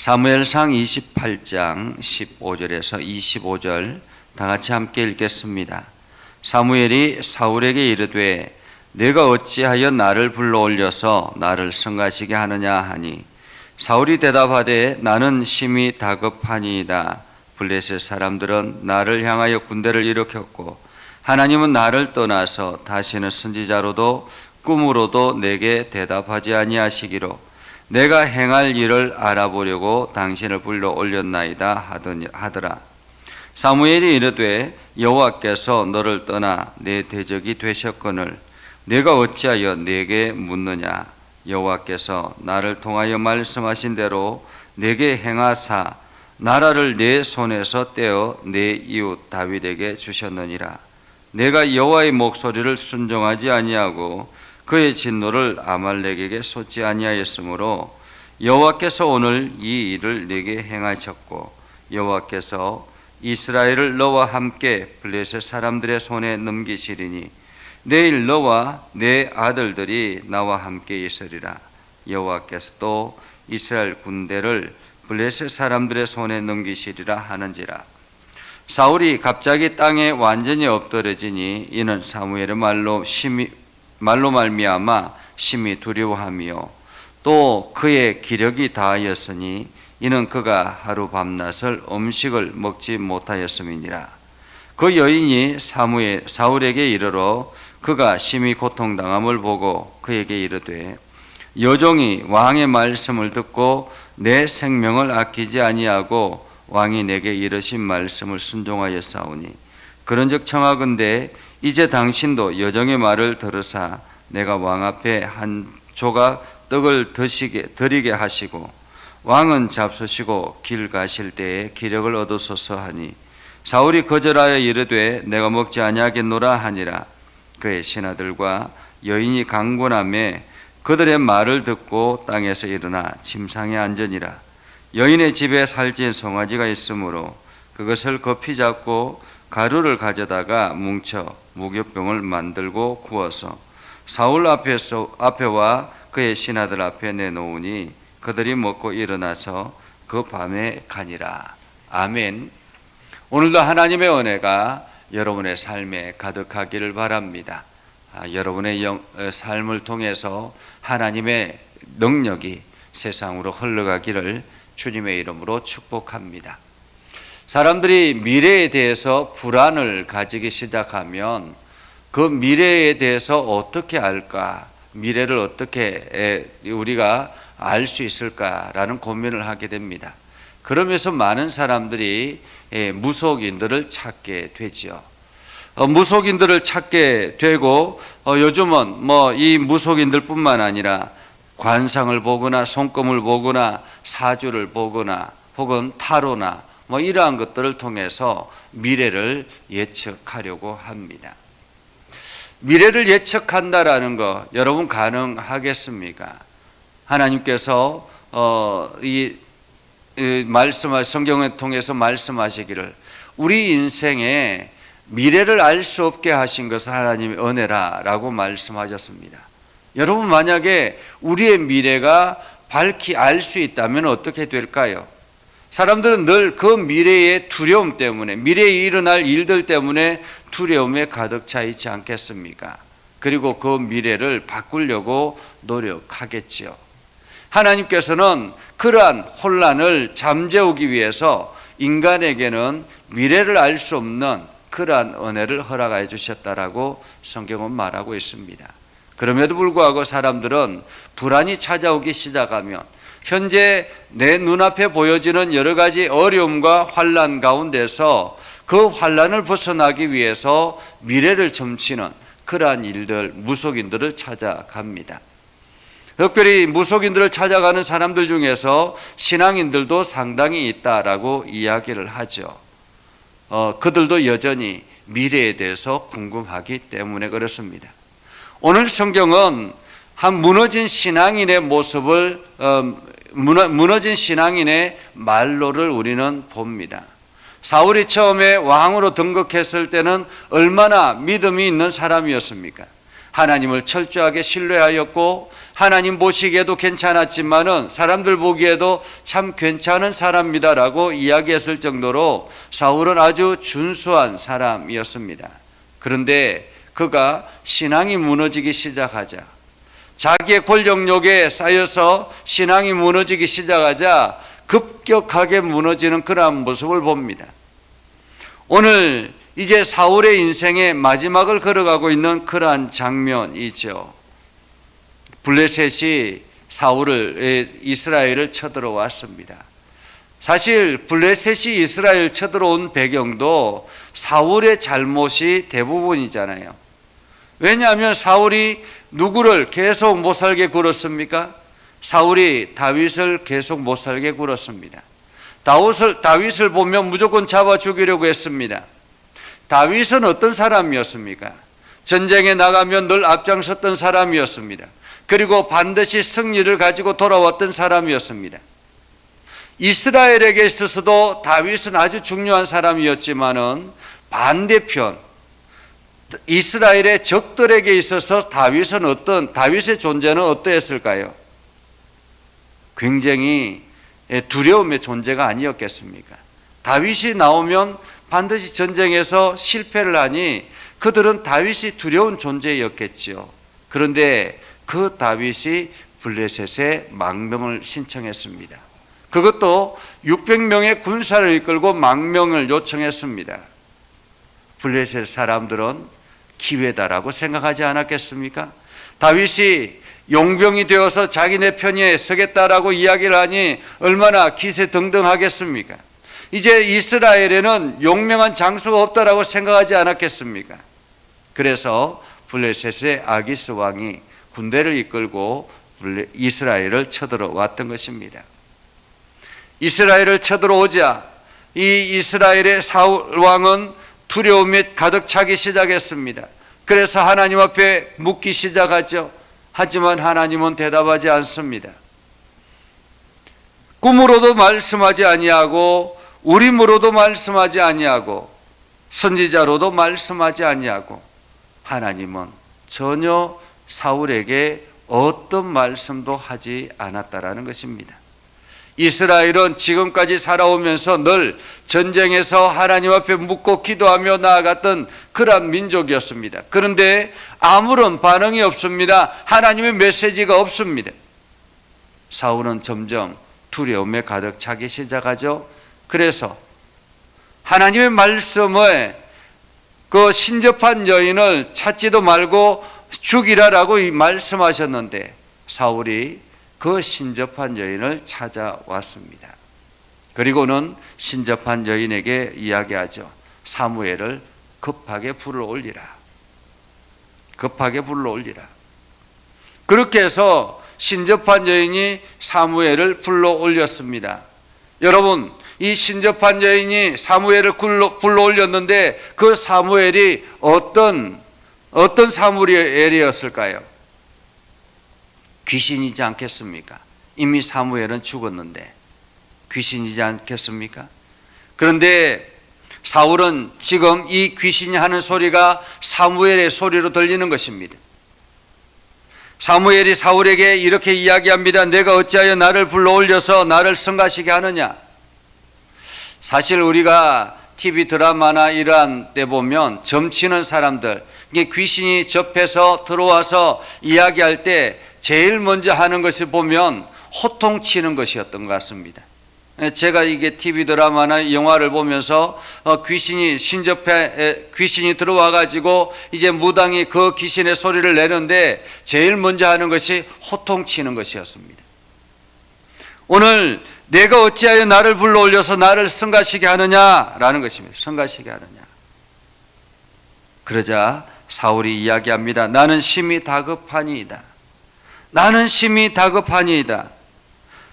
사무엘상 28장 15절에서 25절 다 같이 함께 읽겠습니다. 사무엘이 사울에게 이르되 내가 어찌하여 나를 불러올려서 나를 성가시게 하느냐 하니 사울이 대답하되 나는 심히 다급하니이다. 블레셋 사람들은 나를 향하여 군대를 일으켰고 하나님은 나를 떠나서 다시는 선지자로도 꿈으로도 내게 대답하지 아니하시기로 내가 행할 일을 알아보려고 당신을 불러 올렸나이다 하더라. 사무엘이 이르되 여호와께서 너를 떠나 내 대적이 되셨거늘 내가 어찌하여 내게 묻느냐. 여호와께서 나를 통하여 말씀하신 대로 내게 행하사 나라를 내 손에서 떼어 내 이웃 다윗에게 주셨느니라. 내가 여호와의 목소리를 순종하지 아니하고 그의 진노를 아말렉에게 쏟지 아니하였으므로 여호와께서 오늘 이 일을 내게 행하셨고 여호와께서 이스라엘을 너와 함께 블레셋 사람들의 손에 넘기시리니 내일 너와 내 아들들이 나와 함께 있으리라. 여호와께서 또 이스라엘 군대를 블레셋 사람들의 손에 넘기시리라 하는지라. 사울이 갑자기 땅에 완전히 엎드러지니 이는 사무엘의 말로 말미암아 심히 두려워하며 또 그의 기력이 다하였으니 이는 그가 하루 밤낮을 음식을 먹지 못하였음이니라. 그 여인이 사울에게 이르러 그가 심히 고통당함을 보고 그에게 이르되 여종이 왕의 말씀을 듣고 내 생명을 아끼지 아니하고 왕이 내게 이르신 말씀을 순종하였사오니 그런즉 청하건대 이제 당신도 여종의 말을 들으사 내가 왕 앞에 한 조각 떡을 드리게 하시고 왕은 잡수시고 길 가실 때에 기력을 얻으소서 하니 사울이 거절하여 이르되 내가 먹지 아니하겠노라 하니라. 그의 신하들과 여인이 강권하매 그들의 말을 듣고 땅에서 일어나 침상에 앉으니라. 여인의 집에 살찐 송아지가 있으므로 그것을 급히 잡고 가루를 가져다가 뭉쳐 무교병을 만들고 구워서 사울 앞에와 그의 신하들 앞에 내놓으니 그들이 먹고 일어나서 그 밤에 가니라. 아멘. 오늘도 하나님의 은혜가 여러분의 삶에 가득하기를 바랍니다. 여러분의 삶을 통해서 하나님의 능력이 세상으로 흘러가기를 주님의 이름으로 축복합니다. 사람들이 미래에 대해서 불안을 가지기 시작하면 그 미래에 대해서 어떻게 알까? 미래를 어떻게 우리가 알 수 있을까라는 고민을 하게 됩니다. 그러면서 많은 사람들이 무속인들을 찾게 되지요. 무속인들을 찾게 되고 요즘은 이 무속인들뿐만 아니라 관상을 보거나 손금을 보거나 사주를 보거나 혹은 타로나 이러한 것들을 통해서 미래를 예측하려고 합니다. 미래를 예측한다라는 거 여러분 가능하겠습니까? 하나님께서 성경을 통해서 말씀하시기를 우리 인생에 미래를 알 수 없게 하신 것은 하나님의 은혜라라고 말씀하셨습니다. 여러분 만약에 우리의 미래가 밝히 알 수 있다면 어떻게 될까요? 사람들은 늘 그 미래의 두려움 때문에 미래에 일어날 일들 때문에 두려움에 가득 차 있지 않겠습니까? 그리고 그 미래를 바꾸려고 노력하겠지요. 하나님께서는 그러한 혼란을 잠재우기 위해서 인간에게는 미래를 알 수 없는 그러한 은혜를 허락해 주셨다라고 성경은 말하고 있습니다. 그럼에도 불구하고 사람들은 불안이 찾아오기 시작하면 현재 내 눈앞에 보여지는 여러 가지 어려움과 환난 가운데서 그 환난을 벗어나기 위해서 미래를 점치는 그러한 일들, 무속인들을 찾아갑니다. 특별히 무속인들을 찾아가는 사람들 중에서 신앙인들도 상당히 있다라고 이야기를 하죠. 그들도 여전히 미래에 대해서 궁금하기 때문에 그렇습니다. 오늘 성경은 한 무너진 신앙인의 모습을 무너진 신앙인의 말로를 우리는 봅니다. 사울이 처음에 왕으로 등극했을 때는 얼마나 믿음이 있는 사람이었습니까? 하나님을 철저하게 신뢰하였고 하나님 보시기에도 괜찮았지만은 사람들 보기에도 참 괜찮은 사람이다라고 이야기했을 정도로 사울은 아주 준수한 사람이었습니다. 그런데 그가 신앙이 무너지기 시작하자, 자기의 권력욕에 쌓여서 신앙이 무너지기 시작하자 급격하게 무너지는 그러한 모습을 봅니다. 오늘 이제 사울의 인생의 마지막을 걸어가고 있는 그러한 장면이죠. 블레셋이 이스라엘을 쳐들어왔습니다. 사실 블레셋이 이스라엘 쳐들어온 배경도 사울의 잘못이 대부분이잖아요. 왜냐하면 사울이 누구를 계속 못 살게 굴었습니까? 사울이 다윗을 계속 못 살게 굴었습니다. 다윗을 보면 무조건 잡아 죽이려고 했습니다. 다윗은 어떤 사람이었습니까? 전쟁에 나가면 늘 앞장섰던 사람이었습니다. 그리고 반드시 승리를 가지고 돌아왔던 사람이었습니다. 이스라엘에게 있어서도 다윗은 아주 중요한 사람이었지만은 반대편 이스라엘의 적들에게 있어서 다윗의 존재는 어떠했을까요? 굉장히 두려움의 존재가 아니었겠습니까? 다윗이 나오면 반드시 전쟁에서 실패를 하니 그들은 다윗이 두려운 존재였겠지요. 그런데 그 다윗이 블레셋에 망명을 신청했습니다. 그것도 600명의 군사를 이끌고 망명을 요청했습니다. 블레셋 사람들은 기회다라고 생각하지 않았겠습니까? 다윗이 용병이 되어서 자기네 편에 서겠다라고 이야기를 하니 얼마나 기세등등하겠습니까? 이제 이스라엘에는 용맹한 장수가 없다라고 생각하지 않았겠습니까? 그래서 블레셋의 아기스 왕이 군대를 이끌고 이스라엘을 쳐들어왔던 것입니다. 이스라엘을 쳐들어오자 이 이스라엘의 사울 왕은 두려움에 가득 차기 시작했습니다. 그래서 하나님 앞에 묻기 시작하죠. 하지만 하나님은 대답하지 않습니다. 꿈으로도 말씀하지 아니하고 우림으로도 말씀하지 아니하고 선지자로도 말씀하지 아니하고 하나님은 전혀 사울에게 어떤 말씀도 하지 않았다라는 것입니다. 이스라엘은 지금까지 살아오면서 늘 전쟁에서 하나님 앞에 묻고 기도하며 나아갔던 그러한 민족이었습니다. 그런데 아무런 반응이 없습니다. 하나님의 메시지가 없습니다. 사울은 점점 두려움에 가득 차기 시작하죠. 그래서 하나님의 말씀에 그 신접한 여인을 찾지도 말고 죽이라라고 말씀하셨는데 사울이 그 신접한 여인을 찾아왔습니다. 그리고는 신접한 여인에게 이야기하죠. 사무엘을 급하게 불러올리라. 급하게 불러올리라. 그렇게 해서 신접한 여인이 사무엘을 불러올렸습니다. 여러분, 이 신접한 여인이 사무엘을 불러올렸는데 그 사무엘이 어떤 사무엘이었을까요? 귀신이지 않겠습니까? 이미 사무엘은 죽었는데 귀신이지 않겠습니까? 그런데 사울은 지금 이 귀신이 하는 소리가 사무엘의 소리로 들리는 것입니다. 사무엘이 사울에게 이렇게 이야기합니다. 내가 어찌하여 나를 불러올려서 나를 성가시게 하느냐? 사실 우리가 TV 드라마나 이러한 데 보면 점치는 사람들, 이게 귀신이 접해서 들어와서 이야기할 때 제일 먼저 하는 것을 보면 호통치는 것이었던 것 같습니다. 제가 이게 TV 드라마나 영화를 보면서 귀신이 들어와 가지고 이제 무당이 그 귀신의 소리를 내는데 제일 먼저 하는 것이 호통치는 것이었습니다. 오늘 내가 어찌하여 나를 불러올려서 나를 성가시게 하느냐라는 것입니다. 성가시게 하느냐. 그러자 사울이 이야기합니다. 나는 심히 다급하니이다. 나는 심히 다급하니이다.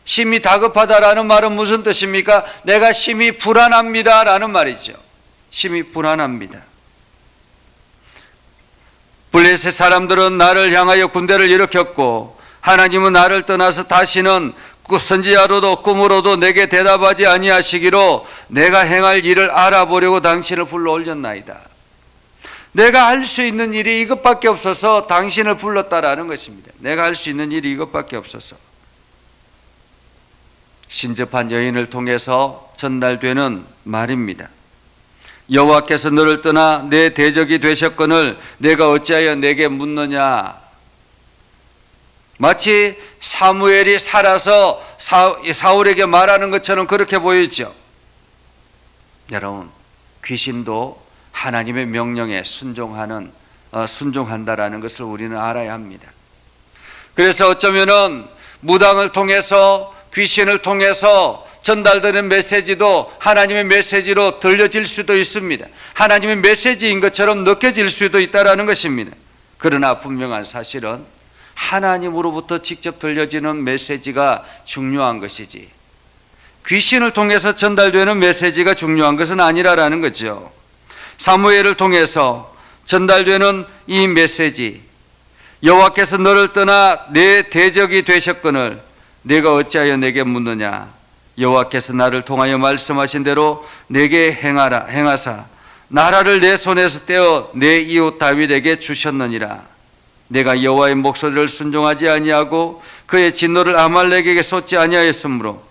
심히 다급하다라는 말은 무슨 뜻입니까? 내가 심히 불안합니다 라는 말이죠. 심히 불안합니다. 블레셋 사람들은 나를 향하여 군대를 일으켰고 하나님은 나를 떠나서 다시는 선지자로도 꿈으로도 내게 대답하지 아니하시기로 내가 행할 일을 알아보려고 당신을 불러올렸나이다. 내가 할 수 있는 일이 이것밖에 없어서 당신을 불렀다라는 것입니다. 내가 할 수 있는 일이 이것밖에 없어서. 신접한 여인을 통해서 전달되는 말입니다. 여호와께서 너를 떠나 내 대적이 되셨거늘 내가 어찌하여 내게 묻느냐. 마치 사무엘이 살아서 사울에게 말하는 것처럼 그렇게 보이죠. 여러분, 귀신도 하나님의 명령에 순종한다라는 것을 우리는 알아야 합니다. 그래서 어쩌면은 무당을 통해서, 귀신을 통해서 전달되는 메시지도 하나님의 메시지로 들려질 수도 있습니다. 하나님의 메시지인 것처럼 느껴질 수도 있다는 것입니다. 그러나 분명한 사실은 하나님으로부터 직접 들려지는 메시지가 중요한 것이지 귀신을 통해서 전달되는 메시지가 중요한 것은 아니라는 거죠. 사무엘을 통해서 전달되는 이 메시지, 여호와께서 너를 떠나 내 대적이 되셨거늘 내가 어찌하여 내게 묻느냐. 여호와께서 나를 통하여 말씀하신 대로 내게 행하사 나라를 내 손에서 떼어 내 이웃 다윗에게 주셨느니라. 내가 여호와의 목소리를 순종하지 아니하고 그의 진노를 아말렉에게 쏟지 아니하였으므로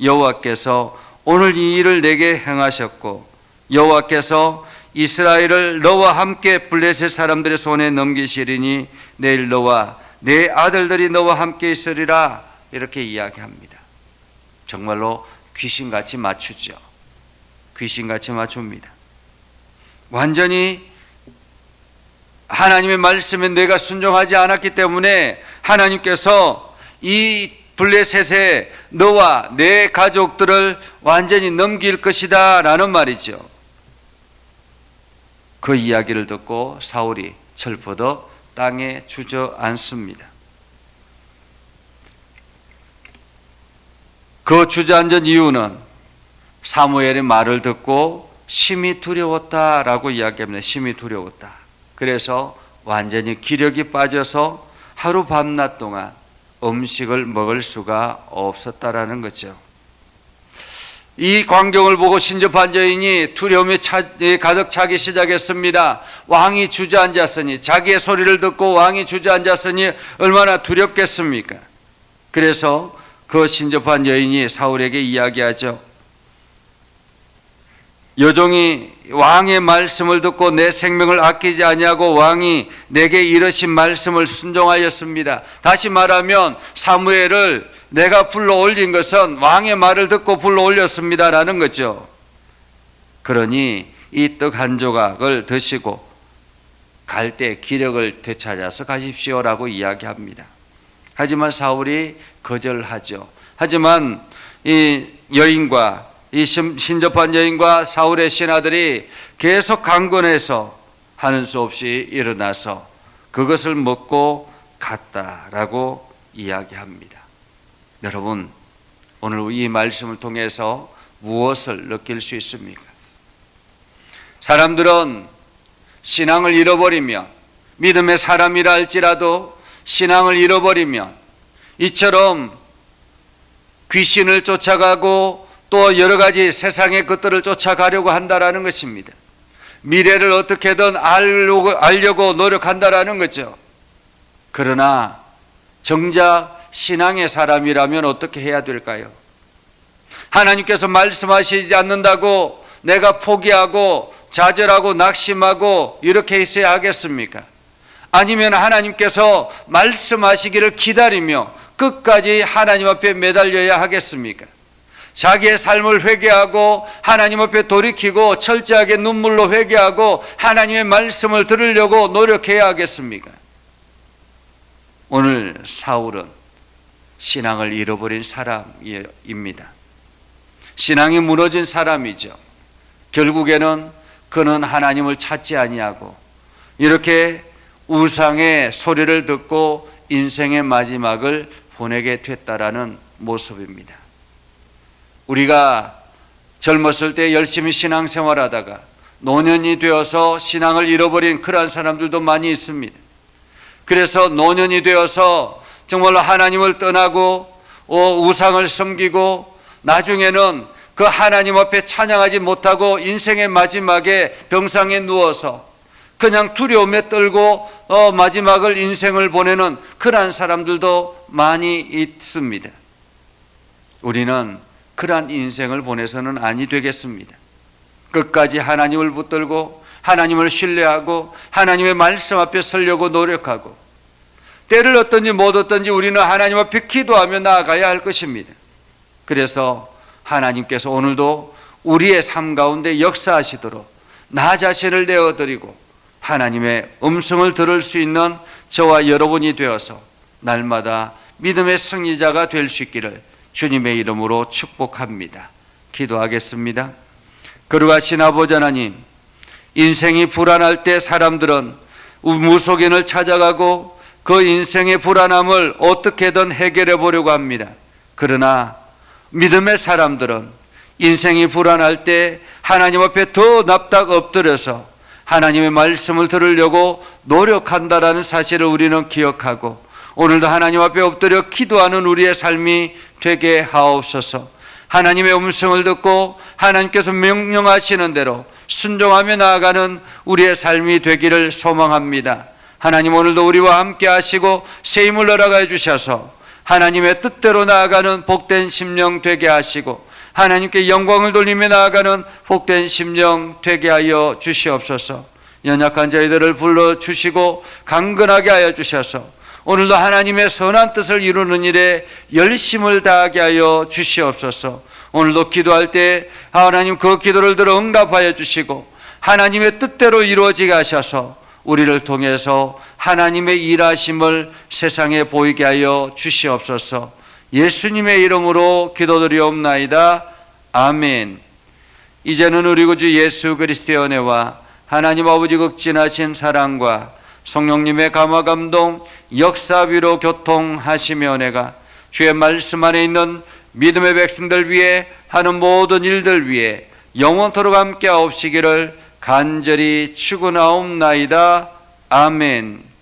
여호와께서 오늘 이 일을 내게 행하셨고 여호와께서 이스라엘을 너와 함께 블레셋 사람들의 손에 넘기시리니 내일 너와 내 아들들이 너와 함께 있으리라. 이렇게 이야기합니다. 정말로 귀신같이 맞추죠. 귀신같이 맞춥니다. 완전히 하나님의 말씀에 내가 순종하지 않았기 때문에 하나님께서 이 블레셋에 너와 내 가족들을 완전히 넘길 것이다 라는 말이죠. 그 이야기를 듣고 사울이 철포도 땅에 주저앉습니다. 그 주저앉은 이유는 사무엘의 말을 듣고 심히 두려웠다라고 이야기합니다. 심히 두려웠다. 그래서 완전히 기력이 빠져서 하루 밤낮 동안 음식을 먹을 수가 없었다라는 거죠. 이 광경을 보고 신접한 여인이 두려움이 가득 차기 시작했습니다. 왕이 주저앉았으니, 자기의 소리를 듣고 왕이 주저앉았으니 얼마나 두렵겠습니까? 그래서 그 신접한 여인이 사울에게 이야기하죠. 여종이 왕의 말씀을 듣고 내 생명을 아끼지 아니하고 왕이 내게 이르신 말씀을 순종하였습니다. 다시 말하면 사무엘을 내가 불러 올린 것은 왕의 말을 듣고 불러 올렸습니다라는 거죠. 그러니 이 떡 한 조각을 드시고 갈 때 기력을 되찾아서 가십시오라고 이야기합니다. 하지만 사울이 거절하죠. 하지만 이 여인과 이 신접한 여인과 사울의 신하들이 계속 강권해서 하는 수 없이 일어나서 그것을 먹고 갔다라고 이야기합니다. 여러분, 오늘 이 말씀을 통해서 무엇을 느낄 수 있습니까? 사람들은 신앙을 잃어버리면, 믿음의 사람이라 할지라도 신앙을 잃어버리면 이처럼 귀신을 쫓아가고 또 여러 가지 세상의 것들을 쫓아가려고 한다라는 것입니다. 미래를 어떻게든 알려고 노력한다라는 거죠. 그러나 정작 신앙의 사람이라면 어떻게 해야 될까요? 하나님께서 말씀하시지 않는다고 내가 포기하고 좌절하고 낙심하고 이렇게 있어야 하겠습니까? 아니면 하나님께서 말씀하시기를 기다리며 끝까지 하나님 앞에 매달려야 하겠습니까? 자기의 삶을 회개하고 하나님 앞에 돌이키고 철저하게 눈물로 회개하고 하나님의 말씀을 들으려고 노력해야 하겠습니까? 오늘 사울은 신앙을 잃어버린 사람입니다. 신앙이 무너진 사람이죠. 결국에는 그는 하나님을 찾지 아니하고 이렇게 우상의 소리를 듣고 인생의 마지막을 보내게 됐다라는 모습입니다. 우리가 젊었을 때 열심히 신앙생활하다가 노년이 되어서 신앙을 잃어버린 그러한 사람들도 많이 있습니다. 그래서 노년이 되어서 정말로 하나님을 떠나고 우상을 섬기고 나중에는 그 하나님 앞에 찬양하지 못하고 인생의 마지막에 병상에 누워서 그냥 두려움에 떨고 마지막을 인생을 보내는 그러한 사람들도 많이 있습니다. 우리는 그러한 인생을 보내서는 아니 되겠습니다. 끝까지 하나님을 붙들고 하나님을 신뢰하고 하나님의 말씀 앞에 서려고 노력하고, 때를 얻든지 못 얻든지 우리는 하나님 앞에 기도하며 나아가야 할 것입니다. 그래서 하나님께서 오늘도 우리의 삶 가운데 역사하시도록 나 자신을 내어드리고 하나님의 음성을 들을 수 있는 저와 여러분이 되어서 날마다 믿음의 승리자가 될 수 있기를 주님의 이름으로 축복합니다. 기도하겠습니다. 거룩하신 아버지 하나님, 인생이 불안할 때 사람들은 무속인을 찾아가고 그 인생의 불안함을 어떻게든 해결해 보려고 합니다. 그러나 믿음의 사람들은 인생이 불안할 때 하나님 앞에 더 납작 엎드려서 하나님의 말씀을 들으려고 노력한다라는 사실을 우리는 기억하고, 오늘도 하나님 앞에 엎드려 기도하는 우리의 삶이 되게 하옵소서. 하나님의 음성을 듣고 하나님께서 명령하시는 대로 순종하며 나아가는 우리의 삶이 되기를 소망합니다. 하나님, 오늘도 우리와 함께 하시고 새 힘을 허락해 주셔서 하나님의 뜻대로 나아가는 복된 심령 되게 하시고 하나님께 영광을 돌리며 나아가는 복된 심령 되게 하여 주시옵소서. 연약한 저희들을 불러주시고 강건하게 하여 주셔서 오늘도 하나님의 선한 뜻을 이루는 일에 열심을 다하게 하여 주시옵소서. 오늘도 기도할 때 하나님 그 기도를 들어 응답하여 주시고 하나님의 뜻대로 이루어지게 하셔서 우리를 통해서 하나님의 일하심을 세상에 보이게 하여 주시옵소서. 예수님의 이름으로 기도드리옵나이다. 아멘. 이제는 우리 구주 예수 그리스도의 은혜와 하나님 아버지 극진하신 사랑과 성령님의 감화 감동 역사 위로 교통하시며 은혜가 주의 말씀 안에 있는 믿음의 백성들 위해 하는 모든 일들 위해 영원토록 함께 하옵시기를 간절히 축원하옵나이다. 아멘.